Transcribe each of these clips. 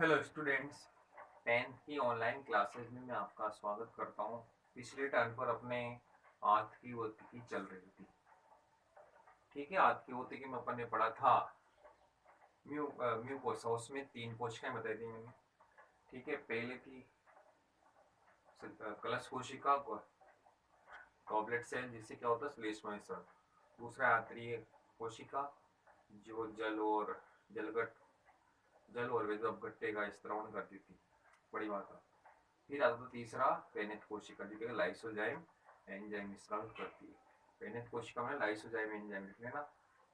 Hello students. 10th की online classes में मैं आपका स्वागत करता हूँ। पिछले टर्न पर अपने आंत की ओतिकी चल रही थी। ठीक है, आंत की ओतिकी में अपन ने पढ़ा था म्यू कोशा, उसमें 3 कोशिकाएं बताई थी मैंने। ठीक है, पहले थी कलश कोशिका, गॉबलेट सेल, जिससे क्या होता है श्लेष्माशय। दूसरा आंतरीय कोशिका, जो जल और विद्युत अपघट्य का स्त्रावण करती थी, बड़ी बात है। फिर आता था तीसरा पेनिथ कोशिका, जो कि लाइसोजाइम एंजाइम स्त्राव करती है। पेनिथ कोशिका में लाइसोजाइम एंजाइम लिख लेना,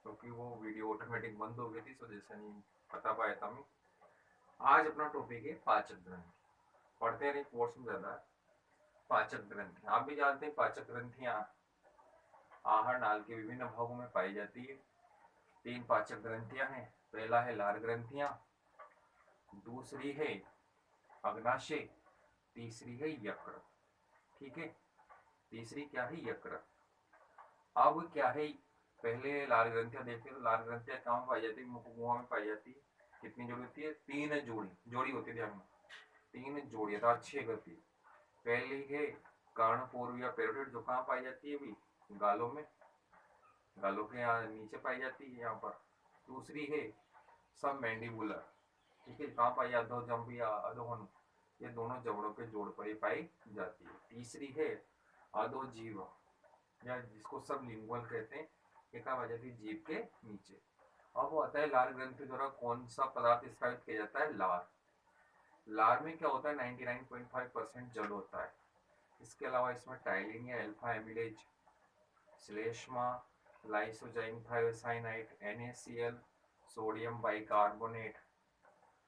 क्योंकि वो वीडियो ऑटोमेटिक बंद हो गई थी, तो जैसे नहीं बता पाया था मैं। आज अपना टॉपिक है पाचक ग्रंथि। पढ़ते रहे, कोर्स में ज्यादा है। पाचक ग्रंथि आप भी जानते हैं, पाचक ग्रंथियां आहार नाल के विभिन्न भागों में पाई जाती है। 3 पाचक ग्रंथियां हैं। पहला है लार ग्रंथियां, दूसरी है अग्नाशय, तीसरी है यकृत। ठीक है, तीसरी क्या है? यकृत। अब क्या है, पहले लाल ग्रंथियां देखते हैं तो लाल ग्रंथियां कहाँ पाई जाती है? मुख में पाई जाती है। कितनी जोड़ी होती है? 3 जोड़ी। जोड़ी होती है, ध्यान में, 3 जोड़ी अर्थात 6 गति। पहली है कर्णपूर्व या पेरोटिड, जो कहाँ पाई जाती है? भी गालों में, गालों के यहाँ नीचे पाई जाती है, यहाँ पर। दूसरी है सब मैंडिबुलर। ठीक है, कहाँ पाई? अधोजंब या अधोहन, ये दोनों जबड़ों के जोड़ पर ही पाई जाती है। तीसरी है अधोजीव, या जिसको सब लिंगुअल कहते हैं, ये कहाँ पाई जाती है? जीभ के नीचे। अब वो आता है लार ग्रंथि द्वारा कौन सा पदार्थ स्रावित किया जाता है? लार। लार में क्या होता है? 99.5% जल होता है। इसके अलावा इसमें टाइलिन या अल्फा एमिलेज, श्लेष्मा, lysozyme thiocyanide, NaCl, sodium bicarbonate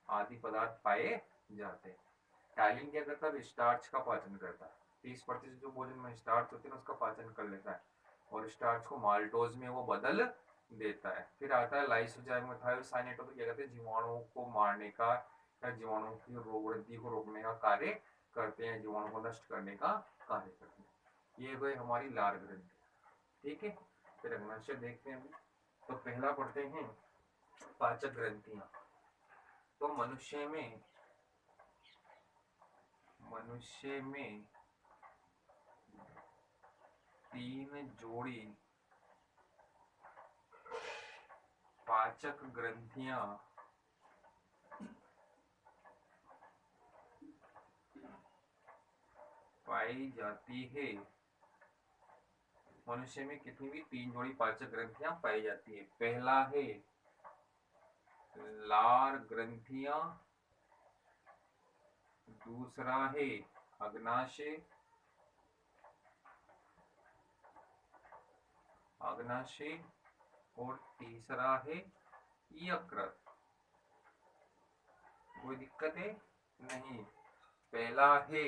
आदि पदार्थ पाए जाते हैं। टाइलिन क्या करता है? स्टार्च का पाचन करता है। 30% जो भोजन में स्टार्च होती है उसका पाचन कर लेता है, और स्टार्च को माल्टोज में वो बदल देता है। फिर आता है लाइसोजाइम थायोसाइनेट, तो क्या कहते हैं? जीवाणुओं को मारने का या जीवाणुओं की रोग वृद्धि को रोकने का कार्य करते हैं, जीवाणु को नष्ट करने का कार्य करते हैं। ये हुए हमारी लार ग्रंथि। ठीक है, फिर अग्नाशय देखते हैं। तो पहला पढ़ते हैं पाचक ग्रंथियां। तो मनुष्य में 3 जोड़ी पाचक ग्रंथियां पाई जाती है। मनुष्य में कितनी भी 3 जोड़ी पाचक ग्रंथियां पाई जाती है। पहला है लार ग्रंथियां, दूसरा है अग्नाशय, और तीसरा है यकृत। कोई दिक्कत है? नहीं। पहला है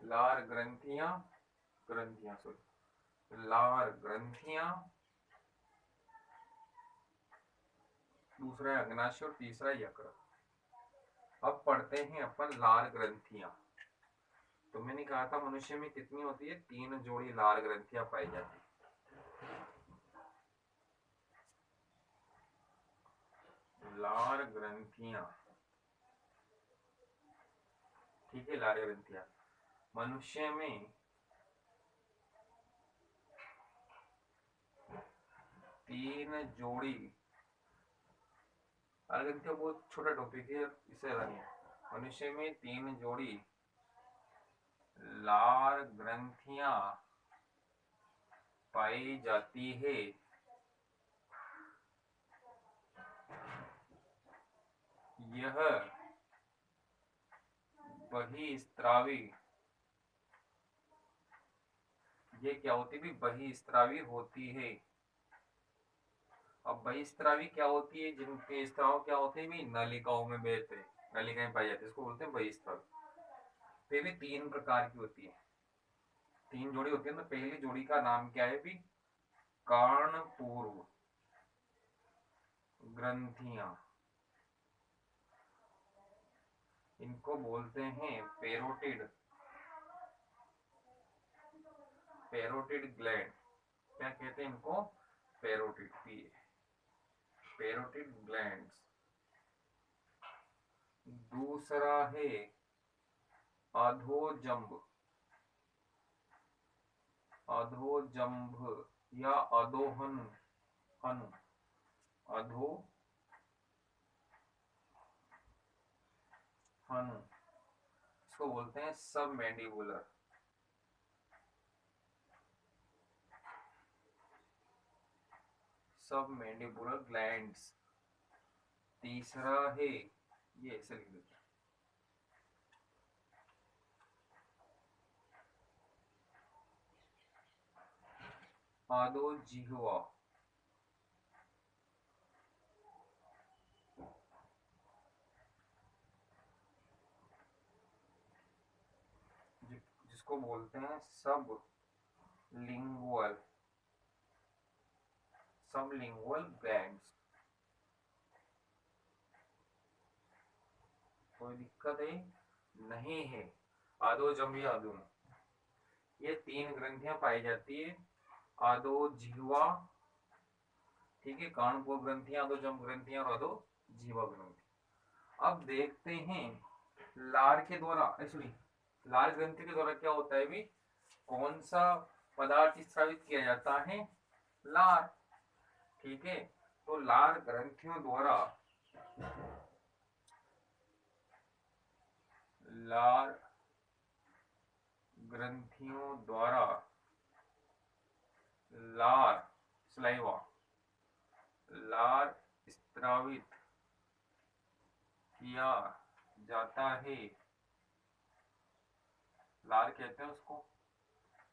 लार ग्रंथियां, लार ग्रंथियां, दूसरा है अग्नाशय और तीसरा यकृत। अब पढ़ते हैं अपन लार ग्रंथियां। तो मैंने कहा था मनुष्य में कितनी होती है? 3 जोड़ी लार ग्रंथियां पाई जाती है। लार ग्रंथियां, ठीक है, लार ग्रंथियां मनुष्य में 3 जोड़ी। लार ग्रंथियां बहुत छोटा टॉपिक है, इसे अलग है। मनुष्य में 3 जोड़ी लार ग्रंथियां पाई जाती है। यह बहिस्त्रावी, ये क्या होती है? बहिस्त्रावी होती है। अब बहिस्त्रावी क्या होती है? जिनके स्त्राव क्या होते हैं? भी नलिकाओं में बहते हैं, नलिकाएं पाई जाती है, इसको बोलते हैं बहिस्त्राव। तो ये भी 3 प्रकार की होती है, 3 जोड़ी होती है। तो पहली जोड़ी का नाम क्या है? भी कर्णपूर्व ग्रंथियां, इनको बोलते हैं पेरोटिड, पेरोटिड ग्लैंड। क्या कहते हैं इनको? Parotid, parotid glands. दूसरा है अधोजंब, अधोजंभ या अधोहन, हनु, अधो हनु, इसको बोलते हैं सब मैंडिबुलर, सब मैंडिबुलर ग्लैंड्स। तीसरा है, ये ऐसे लिख देते हैं, अधोजिह्वा, जिसको बोलते हैं सब लिंगुअल, सब लिंगुअल ग्लैंड्स। कोई दिक्कत है नहीं है। अधोजंभ या अधोन, ये 3 ग्रंथियां पाई जाती है, अधोजिह्वा, ठीक है, कानपुर ग्रंथियां, अधोजंभ ग्रंथियां और अधोजिह्वा ग्रंथि। अब देखते हैं लार के द्वारा, सॉरी, लार ग्रंथि के द्वारा क्या होता है भी, कौन सा पदार्थ स्रावित किया जाता है, लार, ठीक है। तो लार ग्रंथियों द्वारा, लार ग्रंथियों द्वारा लार, स्लाइवा, लार स्त्रावित किया जाता है, लार कहते हैं उसको,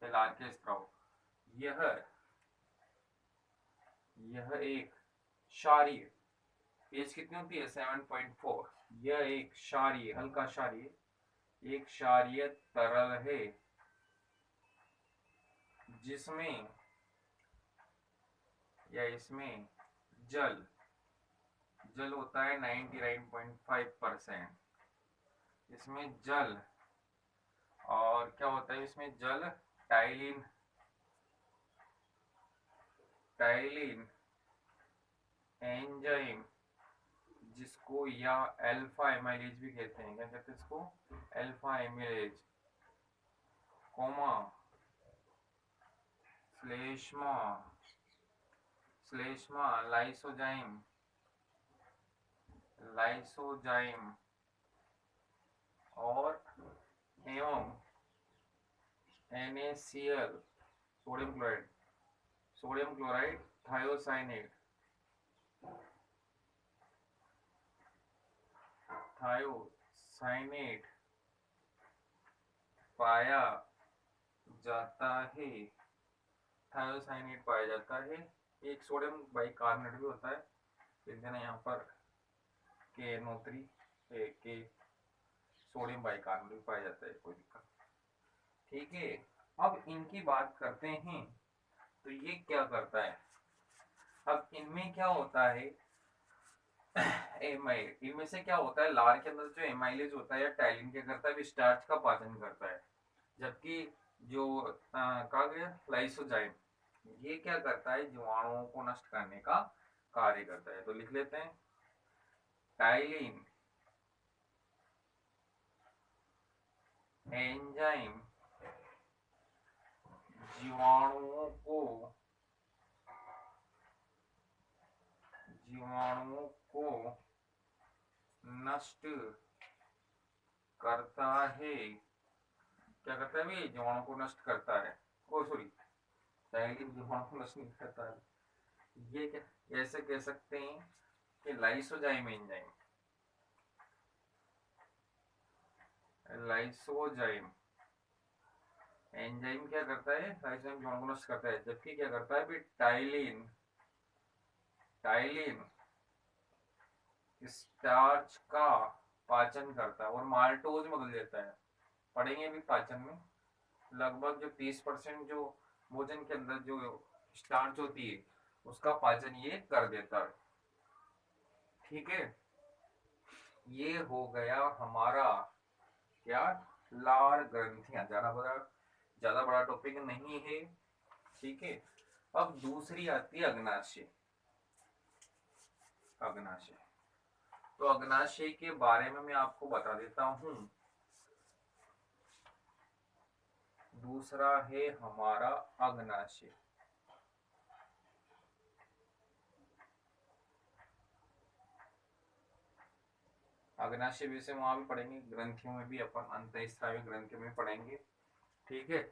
लार के स्त्राव। यह एक क्षारीय, पेज कितनी होती है 7.4, यह एक क्षारीय, हल्का क्षारीय, एक क्षारीय तरल है जिसमें या इसमें जल होता है 99.5%, इसमें जल, और क्या होता है इसमें जल, टाइलिन, एंजाइम, जिसको या अल्फा एमाइलेज भी कहते हैं, क्या कहते हैं इसको, अल्फा एमाइलेज, कोमा श्लेष्मा लाइसोजाइम, और एवं NaCl, सोडियम क्लोराइड, थायोसाइनेट पाया जाता है, एक सोडियम बाइकार्बोनेट भी होता है, लिख देना यहाँ पर KNO3, के सोडियम बाइकार्बोनेट पाया जाता है, कोई दिक्कत, ठीक है। अब इनकी बात करते हैं, तो ये क्या करता है, अब इनमें क्या होता है, इनमें से क्या होता है, लार के अंदर जो एमाइलेज होता है या टाइलिन क्या करता है, स्टार्च का पाचन करता है, जबकि जो कहा गया लाइसोजाइम, ये क्या करता है, जीवाणुओं को नष्ट करने का कार्य करता है। तो लिख लेते हैं, टाइलिन एंजाइम जीवाणुओं को नष्ट करता है, क्या करता है भाई, जीवाणु को नष्ट करता है, ओ सॉरी, जीवाणु को नष्ट नहीं करता है, ये क्या ऐसे कह सकते हैं कि लाइसोजाइम एंजाइम, एंजाइम क्या करता है, लाइसोजाइम जीवाणु को नष्ट करता है, जबकि क्या करता है, टाइलिन स्टार्च का पाचन करता है और माल्टोज में बदल देता है, पढ़ेंगे भी पाचन में, लगभग जो 30% जो भोजन के अंदर जो स्टार्च होती है उसका पाचन ये कर देता है, ठीक है। ये हो गया हमारा क्या, लार ग्रंथियां, ज्यादा बड़ा टॉपिक नहीं है, ठीक है। अब दूसरी आती है अग्नाशय। तो तो अग्नाशय के बारे में मैं आपको बता देता हूं। दूसरा है हमारा अग्नाशय। अग्नाशय विषय वहां भी पढ़ेंगे, ग्रंथियों में भी अपन अंतःस्रावी ग्रंथियों में पढ़ेंगे, ठीक है।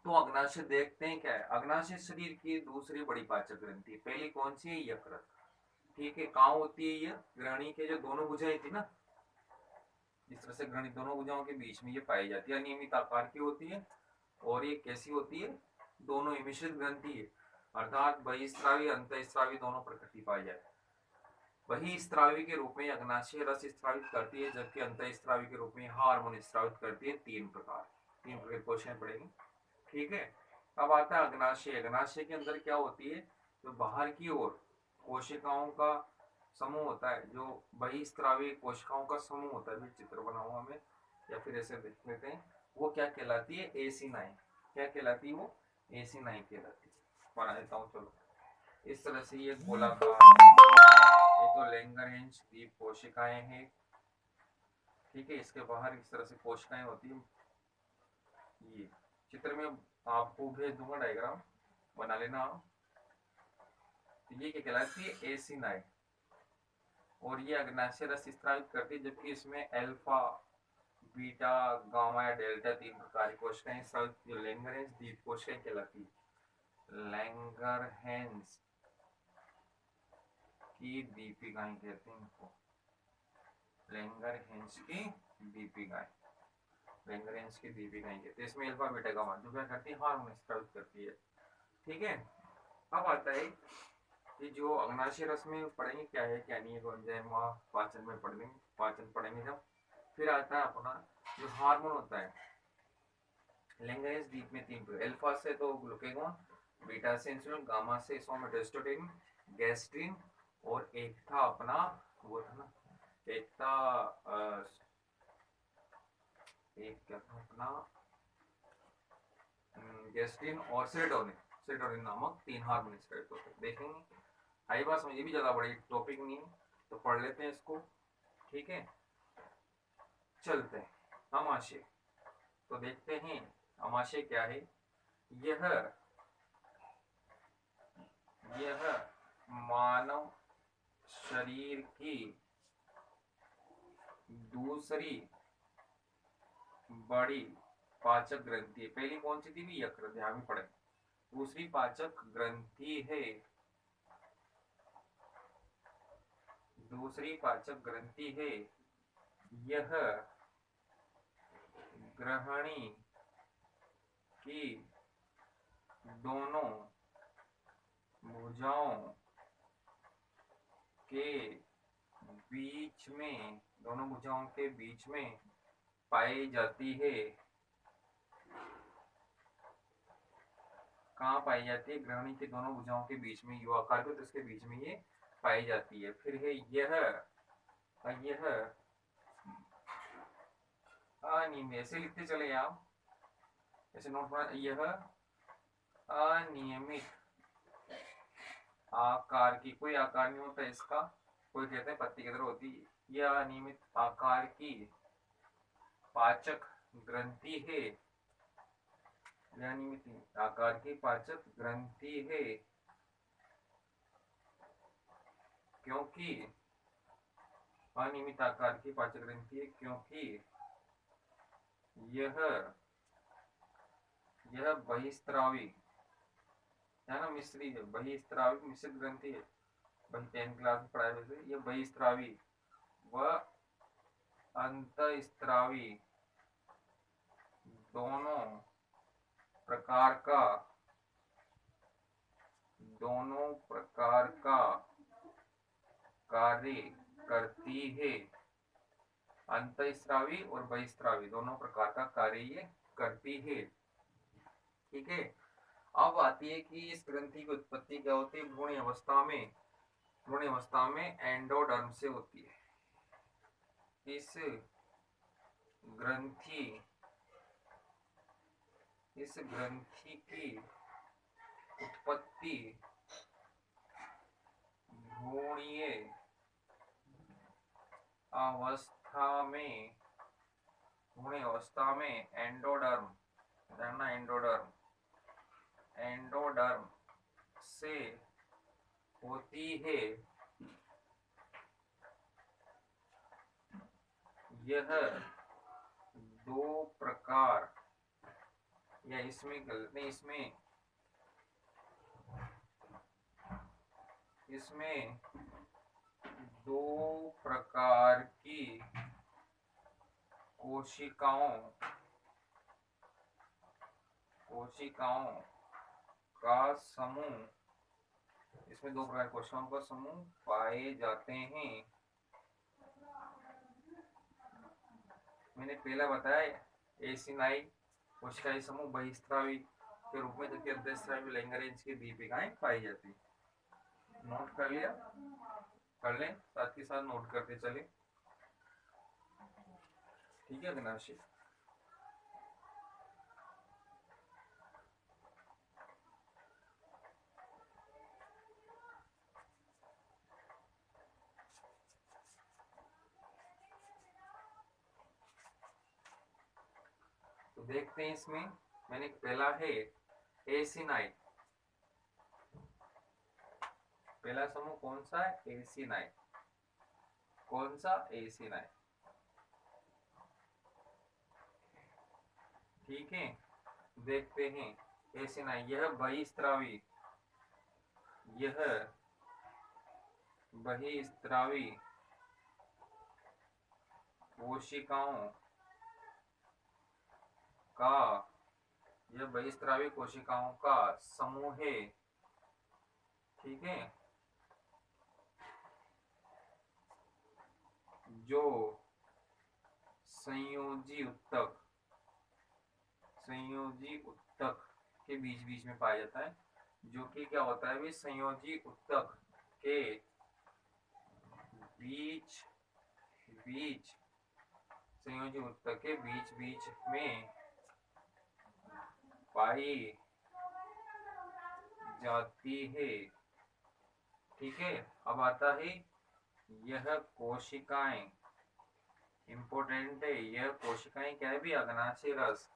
तो अग्नाशय देखते हैं क्या है। अग्नाशय शरीर की दूसरी बड़ी पाचक ग्रंथि। पहली कौन सी है? यकृत, ठीक है। कहाँ होती है ये? ग्रहणी के जो दोनों भुजाएं थी ना, इस तरह से ग्रहणी दोनों भुजाओं के बीच में ये पाई जाती है। अनियमित आकार की होती है और ये कैसी होती है? दोनों मिश्रित ग्रंथि है, अर्थात बहिस्रावी अंतःस्रावी दोनों प्रकृति पाई जाती है। बहिस्रावी के रूप में अग्नाशय रस स्रावित करती है, जबकि अंतःस्रावी के रूप में हार्मोन स्रावित करती है। तीन प्रकार क्वेश्चन पड़ेंगे, ठीक है। अब आता है अग्नाशय। अग्नाशय के अंदर क्या होती है? तो बाहर की ओर कोशिकाओं का समूह होता है, जो बहिस्रावी कोशिकाओं का समूह होता है। चित्र बना हुआ हमें, या फिर ऐसे देख लेते हैं। वो क्या कहलाती है? एसिनाई। क्या कहलाती है वो? एसिनाई कहलाती है। बना देता हूँ, चलो। इस तरह से ये गोलाकार, ये तो लैंगरहेंस द्वीप कोशिकाएं हैं, ठीक है। इसके बाहर इस तरह से कोशिकाएं होती है। ये चित्र में आपको भेज दूंगा, डायग्राम बना लेना। तो ये क्या कहलाती है? एसिनाई। और ये अग्नाशय रस स्रावित करती है, जबकि इसमें अल्फा, बीटा, गामा या डेल्टा तीन प्रकार की कोशिकाएं स्रावित, जो लैंगरहेंस द्वीप कोशिकाएं कहलाती है। लैंगरहेंस की दीपिकाएं कहते हैं इनको, लैंगरहेंस की दीपिकाएं, लैंगरहेंस की दीपिकाएं कहते हैं। इसमें अल्फा, बीटा, गामा जो क्या करती है? हार्मोन स्रावित करती है, ठीक है। अब आता है कि जो अग्नाशय रस में पढ़ेंगे क्या है क्या नहीं है, एंजाइम पाचन में पढ़ेंगे, पाचन पढ़ेंगे जब। फिर आता है अपना जो हार्मोन होता है लैंगरहेंस द्वीप में तीन प्रकार। अल्फा से तो ग्लूकेगॉन, बीटा से इंसुलिन, गामा से सोमेटोस्टेरोन, गैस्ट्रिन, और एक था अपना, वो था ना, एक था एक क्या था अपना, गैस्ट्रिन और सेरोटोनिन। सेरोटोनिन नामक तीन हार्मोन एक्सक्रीट होते हैं, देखेंगे। आई बात समझ, ये भी ज्यादा बड़ी टॉपिक नहीं है, तो पढ़ लेते हैं इसको, ठीक है। चलते हैं अमाशय। तो देखते हैं अमाशय क्या है। यह मानव शरीर की दूसरी बड़ी पाचक ग्रंथि है। पहली कौन सी थी? भी यकृत, ध्यान में पड़े। दूसरी पाचक ग्रंथि है, दूसरी पाचक ग्रंथि है। यह ग्रहणी की दोनों भुजाओं के बीच में, दोनों भुजाओं के बीच में पाई जाती है। कहाँ पाई जाती है? ग्रहणी के दोनों भुजाओं के बीच में, यू आकार को, तो इसके बीच में ये पाई जाती है। फिर है यह अनियमित, ऐसे लिखते चले आप, ऐसे नोट बना। यह अनियमित आकार की, कोई आकार नहीं होता इसका, कोई कहते हैं पत्ती की तरह होती है। यह अनियमित आकार की पाचक ग्रंथि है, अनियमित आकार की पाचक ग्रंथि है, क्योंकि अनियमित आकार की पाचक ग्रंथि है क्योंकि यह बहिस्रावी है ना, मिश्री है, बहिस्रावी मिश्रित ग्रंथि है। बही 10 क्लास में पढ़ाया हुआ है। यह बहिस्रावी व अंतःस्रावी दोनों प्रकार का कार्य करती है। अंतःस्रावी और बहिस्रावी दोनों प्रकार का कार्य ये करती है, ठीक है। अब आती है कि इस ग्रंथि की उत्पत्ति क्या होती है? भ्रूण अवस्था में एंडोडर्म से होती है। इस ग्रंथि की उत्पत्ति भ्रूणीय अवस्था में भ्रूण अवस्था में एंडोडर्म, जानना एंडोडर्म, एंडोडर्म से होती है यह दो प्रकार, या इसमें गलत नहीं, इसमें दो प्रकार की कोशिकाओं का समूह, इसमें दो प्रकार की कोशिकाओं का समूह पाए जाते हैं। मैंने पहला बताया एसिनाई कोशिकाएं समूह बहिस्रावी के रूप में, जबकि अंतःस्रावी लैंगरेंज की दीपिकाएं पाई जाती। नोट कर लिया, कर लें, साथ ही साथ नोट करते चले, ठीक है अविनाशी। तो देखते हैं इसमें, मैंने पहला है एसिनाई, पहला समूह कौन सा है? एसिनाई। कौन सा? एसिनाई, ठीक है। देखते हैं एसिनाई, यह बहिस्रावी, यह बहिस्रावी कोशिकाओं का, यह बहिस्रावी कोशिकाओं का समूह है, ठीक है, जो संयोजी उत्तक के बीच बीच में पाया जाता है, जो कि क्या होता है भी, संयोजी उत्तक के बीच बीच, संयोजी उत्तक के बीच बीच में पाई जाती है, ठीक है। अब आता है यह कोशिकाएं, इंपॉर्टेंट है, यह कोशिकाएं क्या है भी? अग्नाशय रस,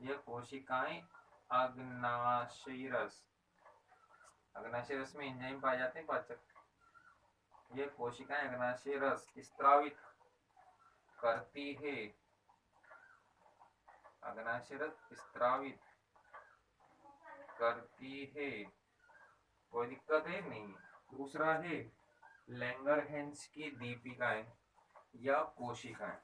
यह कोशिकाएं अग्नाशय रस, अग्नाशय रस में एंजाइम पाए जाते हैं पाचक, यह कोशिकाएं अग्नाशय रस स्त्रावित करती है, अग्नाशय रस स्त्रावित करती है, कोई दिक्कत है नहीं। दूसरा है लैंगरहैंस की दीपिकाएं या कोशिकाएं,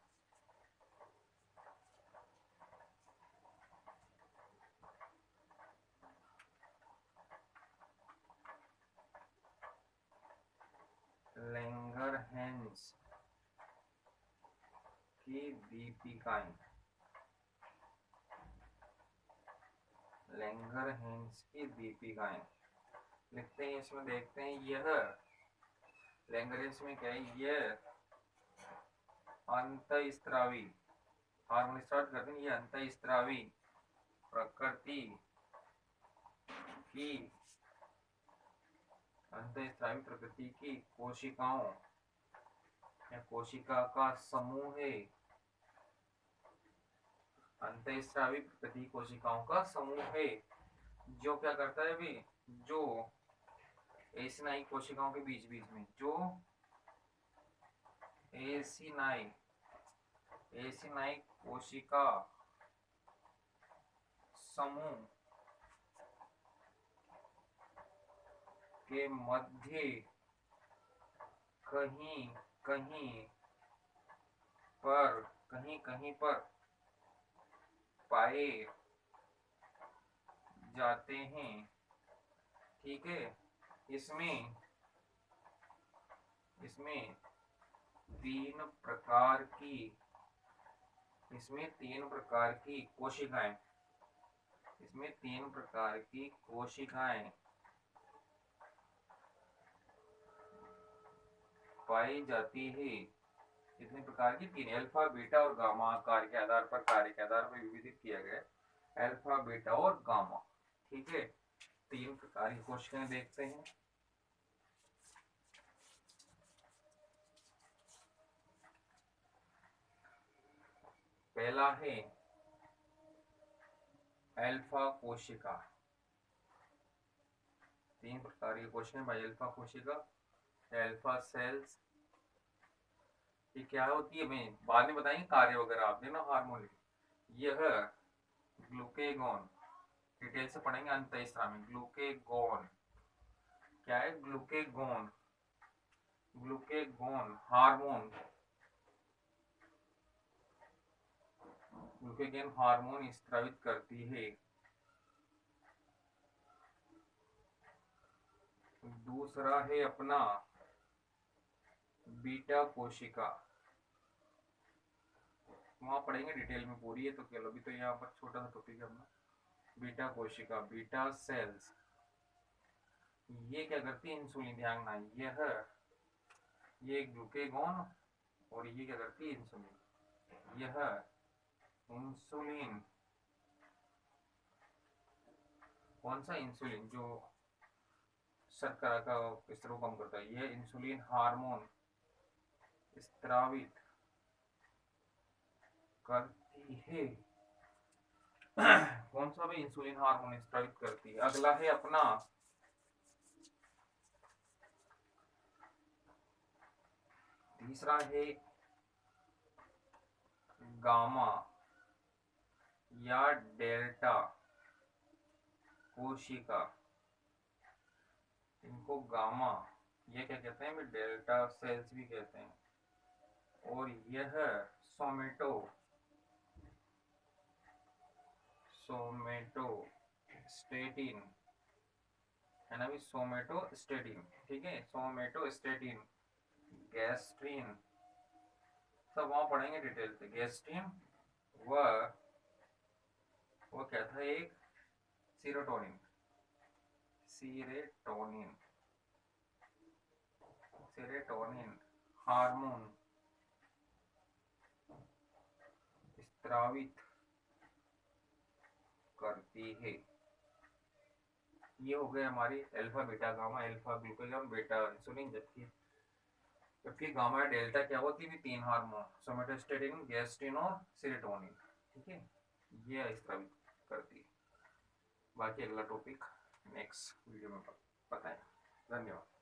लैंगरहैंस की दीपिकाएं, लैंगरहैंस की दीपिकाएं लिखते हैं। इसमें देखते हैं, यह लैंगरहैंस में क्या है? यह अंतःस्रावी, हार्मोन स्टार्ट करते हैं, यह अंतःस्रावी प्रकृति की, अंतःस्रावी प्रकृति की कोशिकाओं या कोशिका का समूह है, अंतःस्रावी प्रकृति कोशिकाओं का समूह है, जो क्या करता है भी, जो एसिनाई कोशिकाओं के बीच बीच में, जो एसिनाई कोशिका समूह के मध्य कहीं कहीं पर पाए जाते हैं, ठीक है। इसमें तीन प्रकार की कोशिकाएं, इसमें तीन प्रकार की कोशिकाएं पाई जाती है। कितने प्रकार की? तीन, अल्फा बीटा और गामा कार्य के आधार पर विभाजित किया गया, अल्फा बीटा और गामा, ठीक है। तीन प्रकार की कोशिकाएं देखते हैं। पहला है अल्फा कोशिका, 3 प्रकार के क्वेश्चन है भाई। अल्फा कोशिका, अल्फा सेल्स, ये क्या होती है मैं बाद में बताएंगे कार्य वगैरह आपने ना हार्मोन। यह ग्लूकेगॉन, डिटेल से पढ़ेंगे अंतःस्राव में। ग्लूकेगॉन क्या है? Glucagon, glucagon hormone, glucagon hormone स्रावित करती है। दूसरा है अपना बीटा कोशिका, वहां पढ़ेंगे डिटेल में पूरी है, तो चलो अभी तो यहाँ पर छोटा सा टॉपिक है अपना। बीटा कोशिका, बीटा सेल्स, ये क्या करती है? इंसुलिन, ध्यान ना, ये ग्लूकेगॉन और ये क्या करती है? इंसुलिन। यह इंसुलिन, कौन सा इंसुलिन? जो शर्करा का स्तर को कम करता है, यह इंसुलिन हार्मोन स्रावित करती है। कौन सा भी इंसुलिन हार्मोन स्रावित करती है। अगला है अपना तीसरा है गामा या डेल्टा कोशिका, इनको गामा, ये क्या कहते हैं? डेल्टा सेल्स भी कहते हैं। और यह सोमेटो, सोमेटोस्टेटिन है ना भी, सोमेटोस्टेटिन, ठीक है, सोमेटोस्टेटिन, गैस्ट्रिन, सब वहां पढ़ेंगे डिटेल से। गैस्ट्रिन वो क्या था? एक सीरोटोनिन, सीरेटोनिन, सेरोटोनिन हार्मोन स्रावित करती है। ये हो गए हमारी alpha beta gamma, alpha glucagon, beta insulin. जबकि गामा डेल्टा क्या होती है? 3 हार्मोन, सोमेटोस्टेटिन, गैस्ट्रिन और सेरोटोनिन, ठीक है, ये स्रावित करती है। बाकी अगला टॉपिक नेक्स्ट वीडियो में बताएं। धन्यवाद।